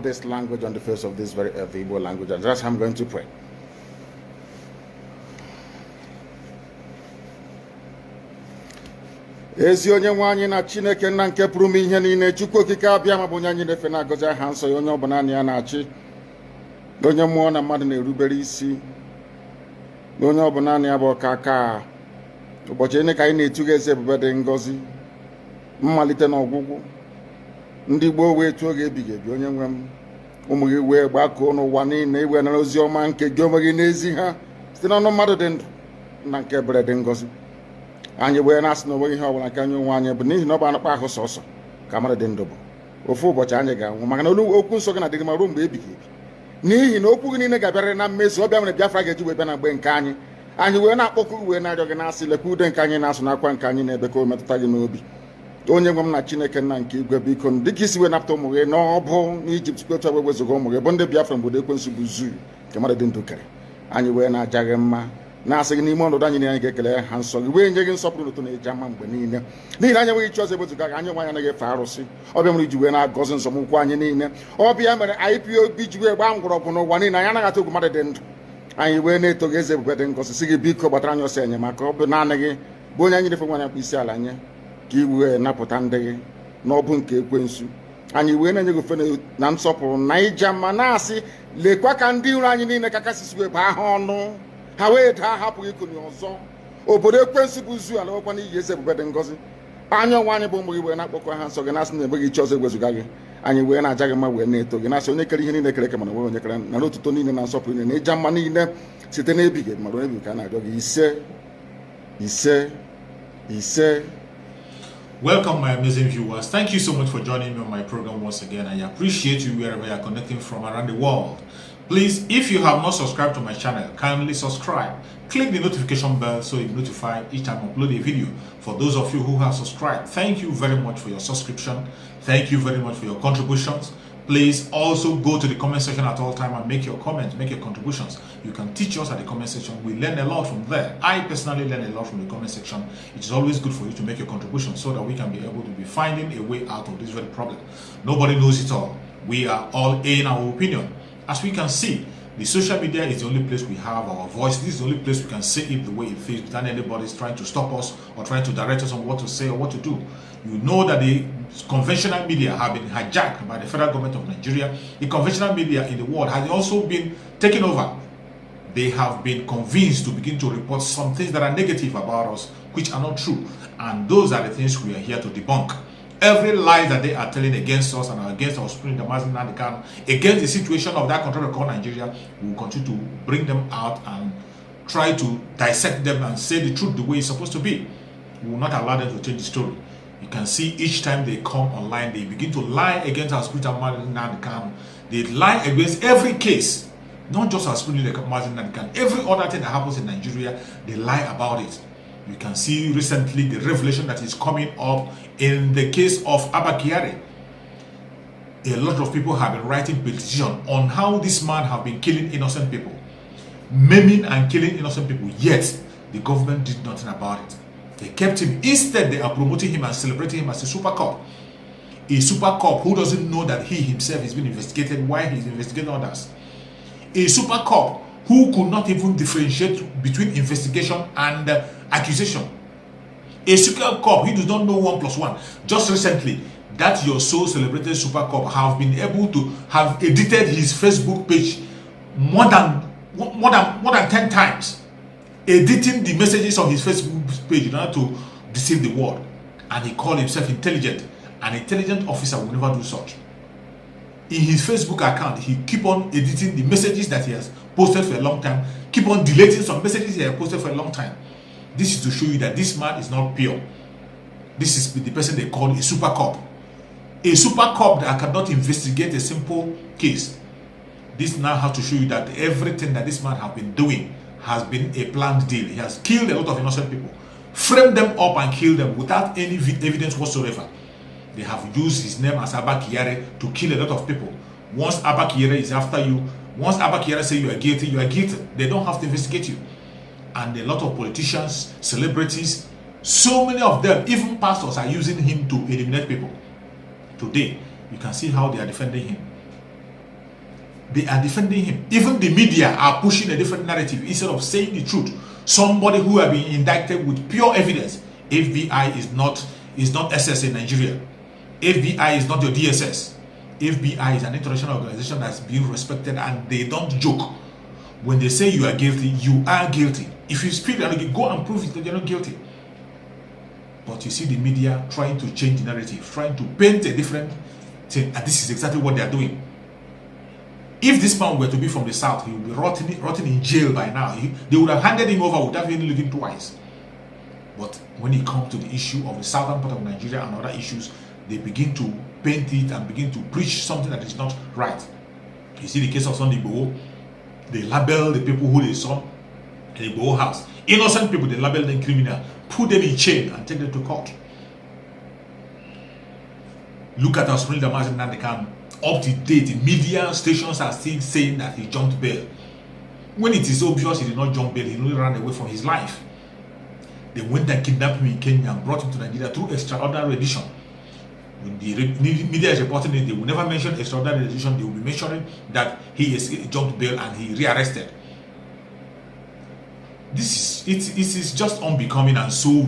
noblest language on the face of this very earth, the Igbo language. And that's how I'm going to pray. Ezi onye nwe anyị na Chineke nna nke pụrụ m ihe niile, Chukwu okike abịa ma bụ onye anyị na-efe na-agọzi aha nsọ ya, onye ọbụla anyị ya na-achị, onye mmụọ na mmadụ na-erubere isi, na onye ọbụla anyị ya bụ ọka aka. Ụbọchị ene ka anyị na-etu gị eze ebube dị ngọzi, mmalite na ọgwụgwụ. Ndị Igbo wee tuo gị ebighị ebi, onye nwe m, ụmụ gị wee gbakọọ n'ụwa niile iwe nara ozi ọma nke gị onwe gị n'ezi ha site n'ọnụ mmadụ dị ndụ na nke ebere dị ngọzi. Anyị wee na-asị na onweghị ihe ọbụla nke anyị onwe anyị bụ n'ihi na ọ bụ anụkpa ahụ sọsọ ka mmadụ dị ndụ bụ. Ofu ụbọchị anyị ga-anwụ, maka na okwu nsọ gị na-adịghị ma ruo mgbe ebighị ebi. N'ihi na okwu gị niile ga-abịarịrị na mmezu, ọ bịa mere Biafra ga-eji wee bịa na mgbe nke anyị. Anyị wee na-akpọkụ wee na-arịọ gị na-asị, lekwa ude nke anyị na-asụ n'akwa nke anyị na-ebe ka o metụta gị n'obi. Onye nwe m na Chineke nna nke igwe, biko dịka isi wee napụta ụmụ gị n'ọbụ n'Ijipt, kwetu wee wezuga ụmụ gị bụ ndị Biafra mgbe ekwensu bụ zuu nke mmadụ dị ndụ kere. Anyị wee na-aja gị mma, na-asị gị n'ime ọnọdụ anyị anyị ga-ekele ha nsọ gị, wee nye gị nsọpụrụ n'ụtọ na-eji ama mgbe niile. N'ihi na anyị enweghị chi ọzọ ewezuga gị, anyị onwe anyị anaghị efe arụsị. Ọbịa mere iji wee na-agọzi nzọmụkwụ anyị niile. Ọbịa mere IPOB ji wee gbaa mgbọrọgwụ n'ụwa niile, anyị anaghị atụ egwu mmadụ dị ndụ. Anyị wee na-eto gị eze ebube dị ngọzi, sị gị biko gbatara anyị ọsọ enyemaka. Ọ bụ naanị gị bụ onye anyị na-efe nwa akpụ isi ala nye, ka i wee napụta ndị gị n'ọbụ nke ekwensu. Anyị wee na-enye gị ofe na nsọpụrụ na ija mma, na-asị lekwa ka ndị iro anyị niile ka kasị wee baa ha ọnụ, ha wee daa hapụghị ikonye ọzọ. Obodo ekwensu bụ zu ala nwekwa n'ihi eze ebube dị ngọzi. Anya ọnwa anyị bụ ụmụ gị wee na-akpọkọ ha nsọ gị, na-asị na enweghị chi ọzọ ewezuga gị. Anyị wee na-aja gị mma wee na-eto gị, na-asị onye kere ihe niile kere eke mana onwe onye kere na n'otuto niile na nsọpụrụ niile na ịja mma niile site n'ebighị ebi mara ebighị ka a na-arịọ gị. Ise ise ise. Welcome, my amazing viewers. Thank you so much for joining me on my program once again. I appreciate you wherever you are connecting from around the world. Please, if you have not subscribed to my channel, kindly subscribe. Click the notification bell so you're notified each time I upload a video. For those of you who have subscribed, thank you very much for your subscription. Thank you very much for your contributions. Please also go to the comment section at all time and make your comments, make your contributions. You can teach us at the comment section. We learn a lot from there. I personally learn a lot from the comment section. It is always good for you to make your contributions so that we can be able to be finding a way out of this very problem. Nobody knows it all. We are all in our opinion. As we can see, the social media is the only place we have our voice. This is the only place we can say it the way it feels without anybody trying to stop us or trying to direct us on what to say or what to do. You know that the conventional media have been hijacked by the federal government of Nigeria. The conventional media in the world has also been taken over. They have been convinced to begin to report some things that are negative about us, which are not true. And those are the things we are here to debunk. Every lie that they are telling against us and against our spirit, the Muslim and against the situation of that country called Nigeria, we will continue to bring them out and try to dissect them and say the truth the way it's supposed to be. We will not allow them to change the story. You can see each time they come online, they begin to lie against our spiritual Muslim and they lie against every case, not just our spiritual Muslim and every other thing that happens in Nigeria, they lie about it. You can see recently the revelation that is coming up in the case of Abba Kyari. A lot of people have been writing petition on how this man have been killing innocent people, maiming and killing innocent people, yet the government did nothing about it. They kept him. Instead, they are promoting him and celebrating him as a super cop. A super cop who doesn't know that he himself is being investigated while he's investigating others. A super cop who could not even differentiate between investigation and accusation. A super cop who does not know 1 + 1. Just recently, that your so celebrated super cop have been able to have edited his Facebook page more than 10 times, editing the messages on his Facebook page in order to deceive the world. And he called himself intelligent. An intelligent officer will never do such. In his Facebook account, he keep on editing the messages that he has posted for a long time, keep on deleting some messages he has posted for a long time. This is to show you that this man is not pure. This is the person they call a super cop. A super cop that cannot investigate a simple case. This now has to show you that everything that this man has been doing has been a planned deal. He has killed a lot of innocent people, framed them up and killed them without any evidence whatsoever. They have used his name as Abba Kyari to kill a lot of people. Once Abba Kyari is after you, once Abba Kyari say you are guilty, you are guilty. They don't have to investigate you. And a lot of politicians, celebrities, so many of them, even pastors, are using him to eliminate people. Today, you can see how they are defending him. they are defending him. Even the media are pushing a different narrative instead of saying the truth. Somebody who have been indicted with pure evidence. FBI is not SS in Nigeria. FBI is not your DSS. FBI is an international organization that's being respected, and they don't joke. When they say you are guilty, you are guilty. If you speak and go and prove it that you're not guilty. But you see the media trying to change the narrative, trying to paint a different thing, and this is exactly what they are doing. If this man were to be from the south, he would be rotting in jail by now. They would have handed him over without even looking twice. But when it comes to the issue of the southern part of Nigeria and other issues, they begin to paint it and begin to preach something that is not right. You see the case of Sunday Igboho, they label the people who they saw in the Igboho house. Innocent people, they label them criminal, put them in chain and take them to court. Look at us, Mazi Nnamdi Kanu. Up to date, media stations are still saying that he jumped bail. When it is obvious he did not jump bail, he only ran away from his life. They went and kidnapped him in Kenya and brought him to Nigeria through extraordinary edition. When the media is reporting it, they will never mention extraordinary edition. They will be mentioning that he is jumped bail and he rearrested. This is just unbecoming and so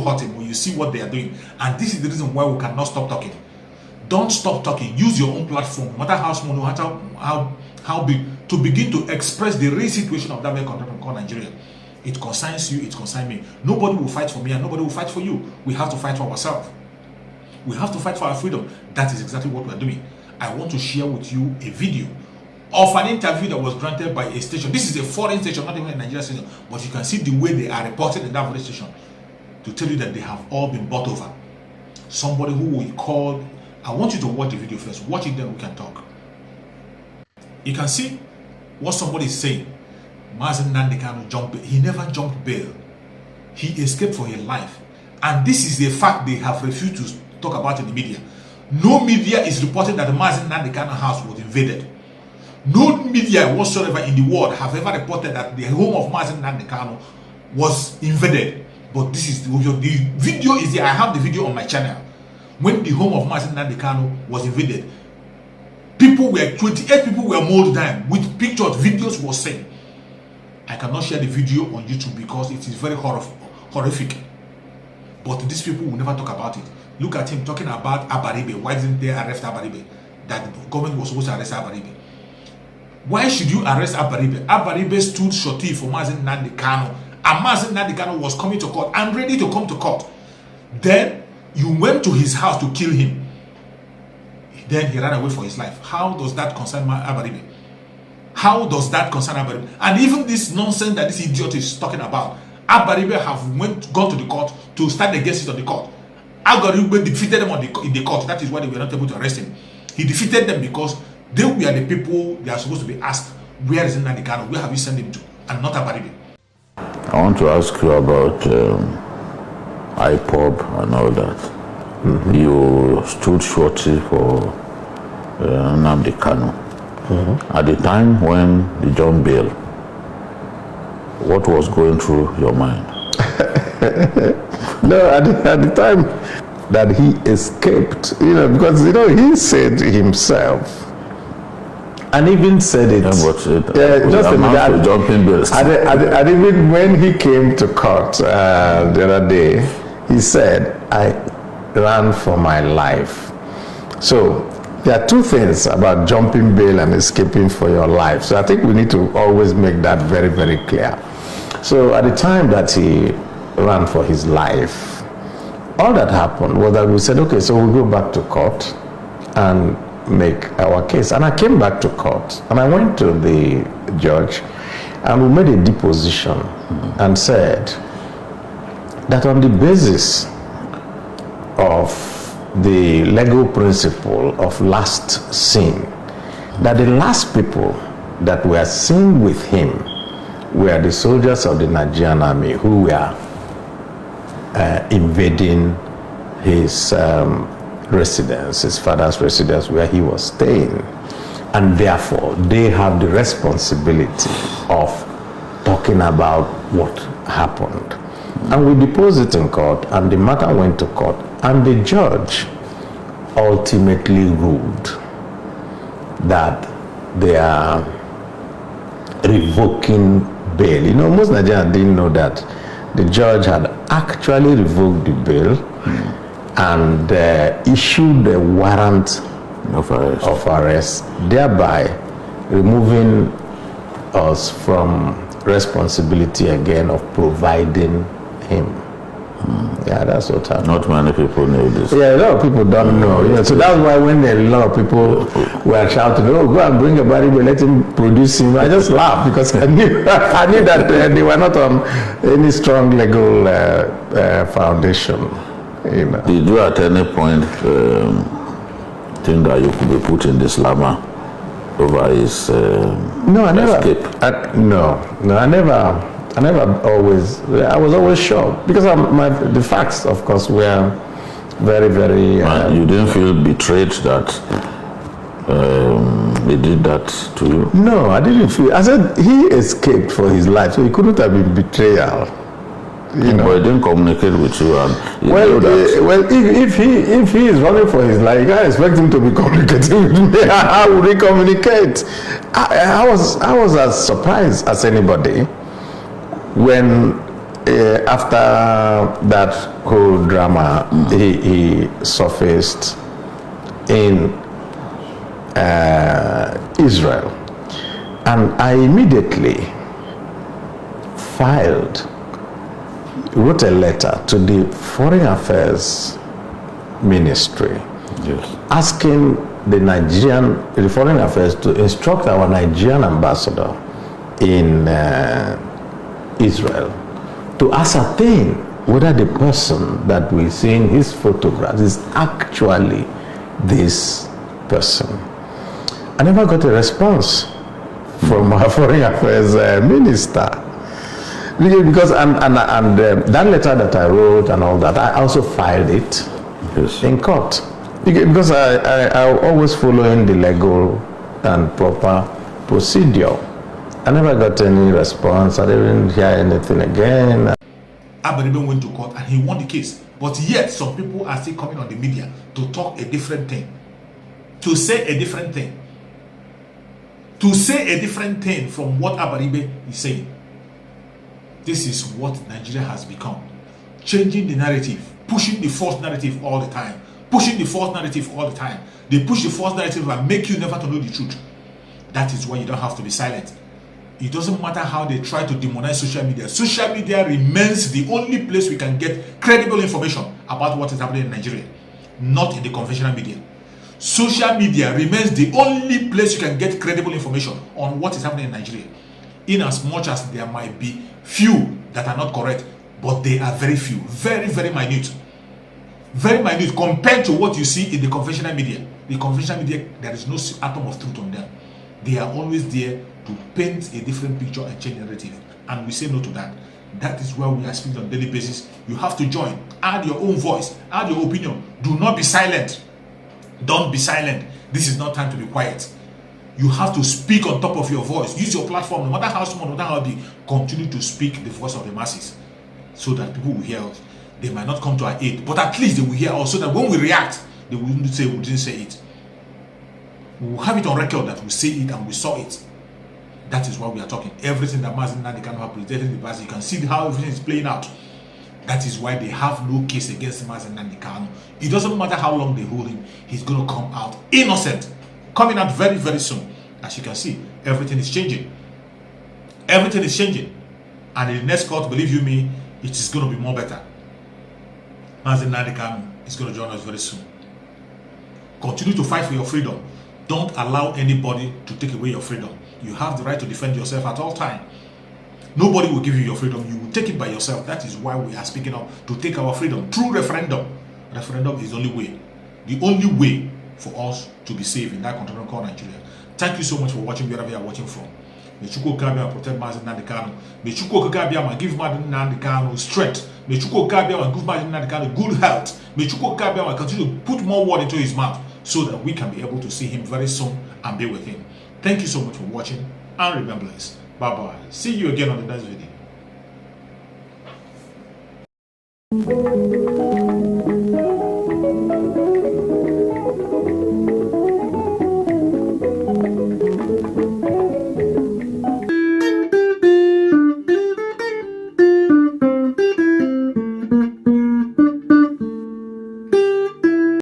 hurting when you see what they are doing. And this is the reason why we cannot stop talking. Don't stop talking. Use your own platform, no matter how small, no matter how big, to begin to express the real situation of that very country called Nigeria. It concerns you, it concerns me. Nobody will fight for me and nobody will fight for you. We have to fight for ourselves. We have to fight for our freedom. That is exactly what we are doing. I want to share with you a video of an interview that was granted by a station. This is a foreign station, not even a Nigerian station, but you can see the way they are reported in that very station to tell you that they have all been bought over. Somebody who we called. I want you to watch the video first. Watch it, then we can talk. You can see what somebody is saying. Mazi Nnamdi Kanu jumped bail. He never jumped bail. He escaped for his life. And this is a fact they have refused to talk about in the media. No media is reporting that the Mazi Nnamdi Kanu house was invaded. No media whatsoever in the world have ever reported that the home of Mazi Nnamdi Kanu was invaded. But this is the video is there. I have the video on my channel. When the home of Mazi Nnamdi Kanu was invaded, 28 people were mauled down with pictures, videos was seen. I cannot share the video on YouTube because it is very horrific. But these people will never talk about it. Look at him talking about Abaribe. Why didn't they arrest Abaribe? That the government was supposed to arrest Abaribe. Why should you arrest Abaribe? Abaribe stood shorty for Mazi Nnamdi Kanu. And Mazi Nnamdi Kanu was coming to court and ready to come to court. Then you went to his house to kill him. Then he ran away for his life. How does that concern Abaribe? How does that concern Abaribe? And even this nonsense that this idiot is talking about, Abaribe have gone to the court to stand against it on the court. Abaribe defeated them in the court. That is why they were not able to arrest him. He defeated them because they were the people they are supposed to be asked, where is Nnamdi Kanu? Where have you sent him to? And not Abaribe. I want to ask you about IPOB and all that. Mm-hmm. You stood shorty for Nnamdi Kanu. Mm-hmm. At the time when the jump bail, what was going through your mind? No, at the time that he escaped, because he said himself, and even said it. Just that jumping bills. And even when he came to court the other day, he said, "I ran for my life." So there are two things about jumping bail and escaping for your life. So I think we need to always make that very, very clear. So at the time that he ran for his life, all that happened was that we said, okay, so we'll go back to court and make our case. And I came back to court and I went to the judge and we made a deposition and said that on the basis of the legal principle of last seen, that the last people that were seen with him were the soldiers of the Nigerian army who were invading his residence, his father's residence where he was staying. And therefore, they have the responsibility of talking about what happened. And we deposed it in court, and the matter went to court, and the judge ultimately ruled that they are revoking bail. You know, most Nigerians didn't know that the judge had actually revoked the bail and issued a warrant of arrest, thereby removing us from responsibility again of providing him. Yeah, that's what happened. Not many people know this. Yeah, a lot of people don't know. You know, so that's why when a lot of people were shouting, "Oh, go and bring a body, but let him produce him," I just laughed because I knew that they were not on any strong legal foundation. You know. Did you at any point think that you could be put in this slammer over his No, I never. escape? I never always. I was always shocked because the facts, of course, were very, very. You didn't feel betrayed that they did that to you? No, I didn't feel. I said he escaped for his life, so he couldn't have been betrayal. You know. But he didn't communicate with you, and you Well, knew that. if he is running for his life, I expect him to be communicating with me. How would he communicate? I was as surprised as anybody when after that whole drama he surfaced in Israel, and I immediately wrote a letter to the Foreign Affairs Ministry, Yes. asking the Foreign Affairs to instruct our Nigerian ambassador in Israel to ascertain whether the person that we see in his photographs is actually this person. I never got a response from our Foreign Affairs Minister. Because that letter that I wrote and all that, I also filed it in court. Because I always following the legal and proper procedure. I never got any response. I didn't hear anything again. Abaribe went to court and he won the case. But yet, some people are still coming on the media to talk a different thing. To say a different thing. To say a different thing from what Abaribe is saying. This is what Nigeria has become. Changing the narrative. Pushing the false narrative all the time. Pushing the false narrative all the time. They push the false narrative and make you never to know the truth. That is why you don't have to be silent. It doesn't matter how they try to demonize social media. Social media remains the only place we can get credible information about what is happening in Nigeria. Not in the conventional media. Social media remains the only place you can get credible information on what is happening in Nigeria. In as much as there might be few that are not correct, but they are very few. Very, very minute. Very minute compared to what you see in the conventional media. The conventional media, there is no atom of truth on them. They are always there to paint a different picture and change the narrative. And we say no to that. That is where we are speaking on a daily basis. You have to join. Add your own voice. Add your opinion. Do not be silent. Don't be silent. This is not time to be quiet. You have to speak on top of your voice. Use your platform, no matter how small, no matter how big. Continue to speak the voice of the masses so that people will hear us. They might not come to our aid, but at least they will hear us so that when we react, they wouldn't say we didn't say it. We will have it on record that we say it and we saw it. That is why we are talking. Everything that Mazi Nnamdi Kanu have presented in the past, you can see how everything is playing out. That is why they have no case against Mazi Nnamdi Kanu. It doesn't matter how long they hold him, he's going to come out innocent. Coming out very, very soon. As you can see, everything is changing. Everything is changing. And in the next court, believe you me, it is going to be more better. Mazi Nnamdi Kanu is going to join us very soon. Continue to fight for your freedom. Don't allow anybody to take away your freedom. You have the right to defend yourself at all times. Nobody will give you your freedom. You will take it by yourself. That is why we are speaking up to take our freedom through referendum. Referendum is the only way. The only way for us to be safe in that continent called Nigeria. Thank you so much for watching wherever you are watching from. May Chukwu Okabia protect Mazi Nnamdi Kanu. May Chukwu Okabia give Mazi Nnamdi Kanu strength. May Chukwu Okabia give Mazi Nnamdi Kanu good health. May Chukwu Okabia continue to put more word into his mouth so that we can be able to see him very soon and be with him. Thank you so much for watching and remember this. Bye bye. See you again on the next video.